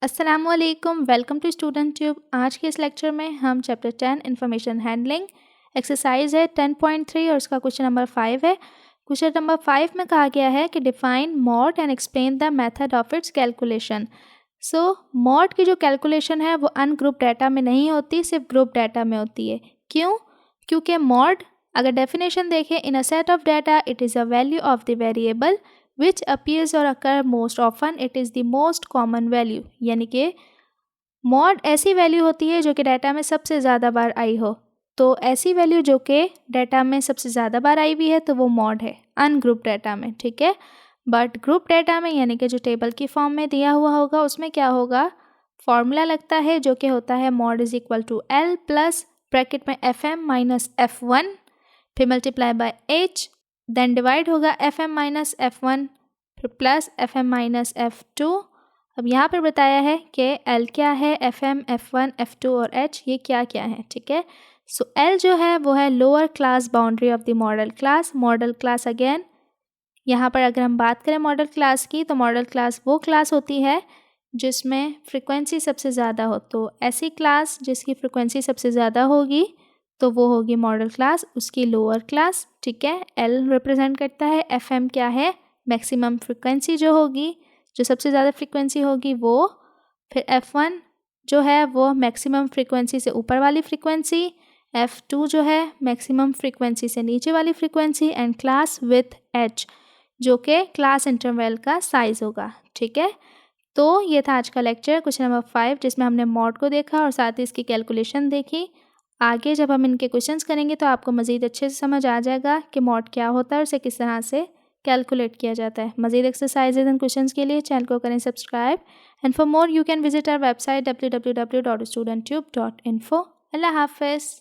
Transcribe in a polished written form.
अस्सलामुअलैकुम, welcome to student tube. आज के इस लेक्चर में हम चैप्टर 10 इंफॉर्मेशन हैंडलिंग एक्सरसाइज है 10.3 और उसका क्वेश्चन नंबर 5 है। क्वेश्चन नंबर 5 में कहा गया है कि define mod and explain the method of its calculation. Mod की जो कैलकुलेशन है वो अनग्रुप डाटा में नहीं होती, सिर्फ ग्रुप डाटा में होती है। क्यों? क्योंकि मॉड अगर डेफिनेशन देखें, in a set of data it is a value of the variable which appears or occur most often, it is the most common value. यानी कि मॉड ऐसी वैल्यू होती है जो कि डाटा में सबसे ज़्यादा बार आई हो। तो ऐसी वैल्यू जो कि डाटा में सबसे ज़्यादा बार आई हुई है तो वो मॉड है अनग्रुप डाटा में, ठीक है। बट ग्रुप डाटा में यानी कि जो टेबल की फॉर्म में दिया हुआ होगा उसमें क्या होगा, फॉर्मूला लगता है जो कि होता है mode is equal to L plus bracket में F M minus F one, फिर multiply by H, then divide होगा F M minus F one, फिर plus F M minus F two. अब यहाँ पर बताया है कि एल क्या है, F M, F one, F two और एच ये क्या क्या है, ठीक है। सो एल जो है वो है lower class boundary of the model class. Model class again यहाँ पर अगर हम बात करें मॉडल क्लास की, तो मॉडल क्लास वो क्लास होती है जिसमें फ्रिक्वेंसी सबसे ज़्यादा हो। तो ऐसी क्लास जिसकी फ्रिक्वेंसी सबसे ज़्यादा होगी तो वो होगी मॉडल क्लास, उसकी लोअर क्लास, ठीक है। एल रिप्रेजेंट करता है, एफ एम क्या है, मैक्सिमम फ्रिक्वेंसी जो होगी, जो सबसे ज़्यादा फ्रिक्वेंसी होगी वो, फिर एफ वन जो है वो मैक्सिमम फ्रिक्वेंसी से ऊपर वाली फ्रिक्वेंसी, एफ टू जो है मैक्सिमम फ्रिक्वेंसी से नीचे वाली frequency, and class with H जो कि क्लास इंटरवल का साइज़ होगा, ठीक है। तो ये था आज का लेक्चर क्वेश्चन नंबर 5 जिसमें हमने मॉड को देखा और साथ ही इसकी कैलकुलेशन देखी। आगे जब हम इनके क्वेश्चंस करेंगे तो आपको मज़ीद अच्छे से समझ आ जाएगा कि मॉड क्या होता है और उसे किस तरह से कैलकुलेट किया जाता है। मज़ीद एक्सरसाइजेज एंड क्वेश्चंस के लिए चैनल को करें subscribe, and for more you can visit our website www.studenttube.info। अल्लाह हाफ़िज़।